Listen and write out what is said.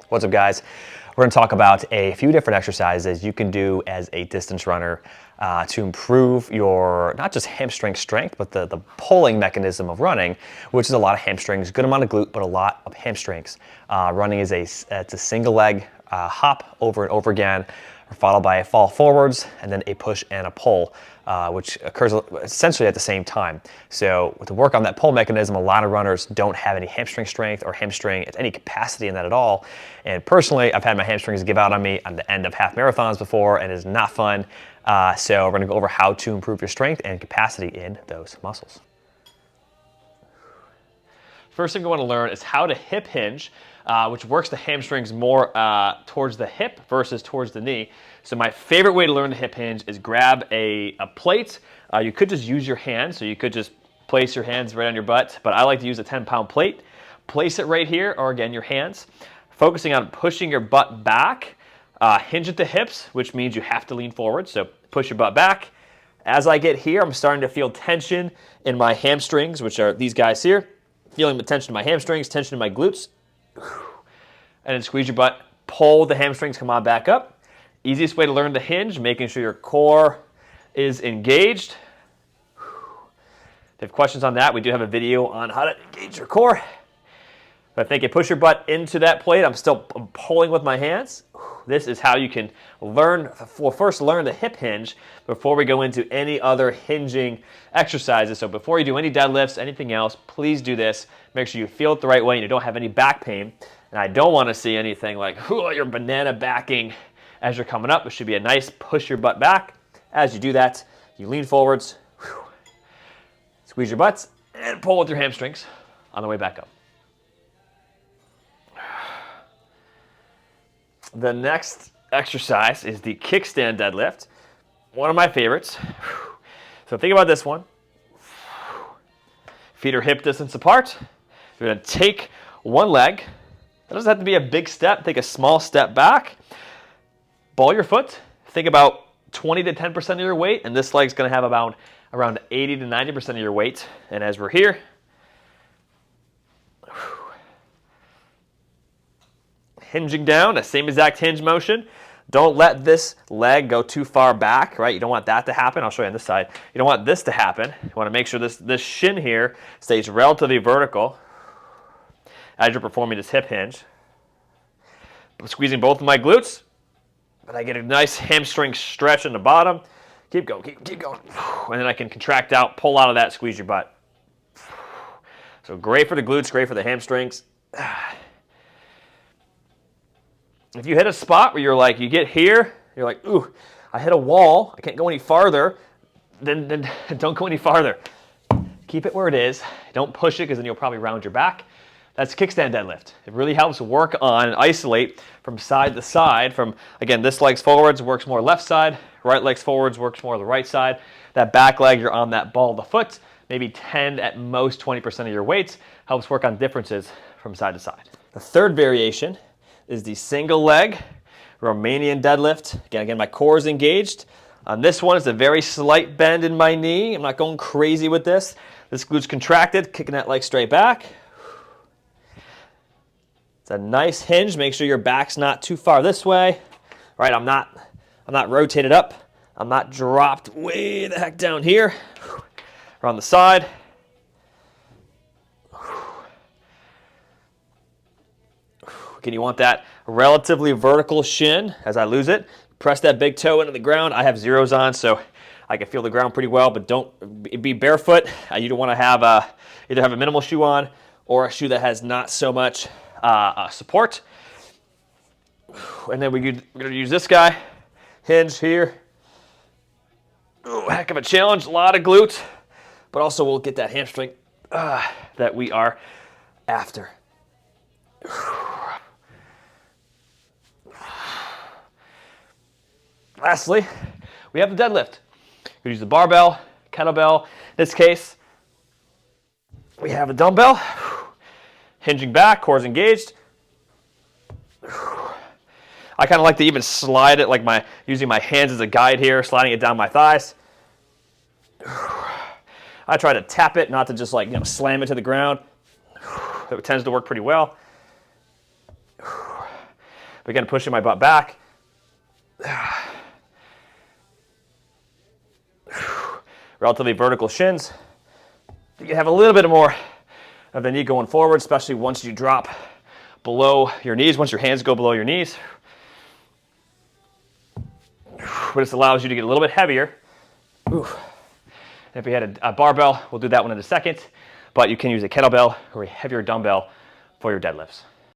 What's up, guys? We're going to talk about a few different exercises you can do as a distance runner to improve your not just hamstring strength, but the pulling mechanism of running, which is a lot of hamstrings, good amount of glute, but a lot of hamstrings. Running is it's a single leg hop over and over again, followed by a fall forwards and then a push and a pull, which occurs essentially at the same time. So to work on that pull mechanism, a lot of runners don't have any hamstring strength or hamstring at any capacity in that at all. And personally, I've had my hamstrings give out on me at the end of half marathons before, and it's not fun. So we're gonna go over how to improve your strength and capacity in those muscles. First thing we want to learn is how to hip hinge, which works the hamstrings more towards the hip versus towards the knee. So my favorite way to learn the hip hinge is grab a plate. You could just use your hands, so you could just place your hands right on your butt, but I like to use a 10-pound plate. Place it right here, or again, your hands, focusing on pushing your butt back. Hinge at the hips, which means you have to lean forward, so push your butt back. As I get here, I'm starting to feel tension in my hamstrings, which are these guys here. Feeling the tension in my hamstrings, tension in my glutes. And then squeeze your butt, pull the hamstrings, come on back up. Easiest way to learn the hinge, making sure your core is engaged. If you have questions on that, we do have a video on how to engage your core. But I think you push your butt into that plate. I'm pulling with my hands. This is how you can learn, well, first learn the hip hinge before we go into any other hinging exercises. So before you do any deadlifts, anything else, please do this. Make sure you feel it the right way and you don't have any back pain. And I don't want to see anything like you're banana backing as you're coming up. It should be a nice push your butt back. As you do that, you lean forwards, squeeze your butts, and pull with your hamstrings on the way back up. The next exercise is the kickstand deadlift, one of my favorites. So think about this one. Feet are hip distance apart. You're going to take one leg. It doesn't have to be a big step. Take a small step back. Ball your foot. Think about 20 to 10% of your weight, and this leg's going to have about around 80 to 90% of your weight. And as we're here, hinging down, the same exact hinge motion. Don't let this leg go too far back, right? You don't want that to happen. I'll show you on this side. You don't want this to happen. You want to make sure this shin here stays relatively vertical as you're performing this hip hinge. I'm squeezing both of my glutes, but I get a nice hamstring stretch in the bottom. Keep going, keep going. And then I can contract out, pull out of that, squeeze your butt. So great for the glutes, great for the hamstrings. If you hit a spot where you're like, you get here, you're like, ooh, I hit a wall, I can't go any farther, then don't go any farther. Keep it where it is. Don't push it, because then you'll probably round your back. That's kickstand deadlift. It really helps work on and isolate from side to side. From, again, this leg's forwards works more left side, right leg's forwards works more the right side. That back leg, you're on that ball of the foot, maybe 10 at most 20% of your weight. Helps work on differences from side to side. The third variation is the single leg Romanian deadlift. Again, my core is engaged. On this one, it's a very slight bend in my knee. I'm not going crazy with this. This glute's contracted, kicking that leg straight back. It's a nice hinge. Make sure your back's not too far this way. Right, I'm not rotated up. I'm not dropped way the heck down here. Or on the side. Again, you want that relatively vertical shin. As I lose it, press that big toe into the ground. I have zeros on, so I can feel the ground pretty well, but don't be barefoot. You don't want to have either have a minimal shoe on or a shoe that has not so much support. And then we're going to use this guy, hinge here. Ooh, heck of a challenge, a lot of glute, but also we'll get that hamstring that we are after. Lastly, we have the deadlift. We use the barbell, kettlebell. In this case, we have a dumbbell, hinging back, core's engaged. I kind of like to even slide it, like using my hands as a guide here, sliding it down my thighs. I try to tap it, not to just slam it to the ground. It tends to work pretty well. Again, pushing my butt back. Relatively vertical shins. You can have a little bit more of the knee going forward, especially once you drop below your knees, once your hands go below your knees. But this allows you to get a little bit heavier. And if you had a barbell, we'll do that one in a second, but you can use a kettlebell or a heavier dumbbell for your deadlifts.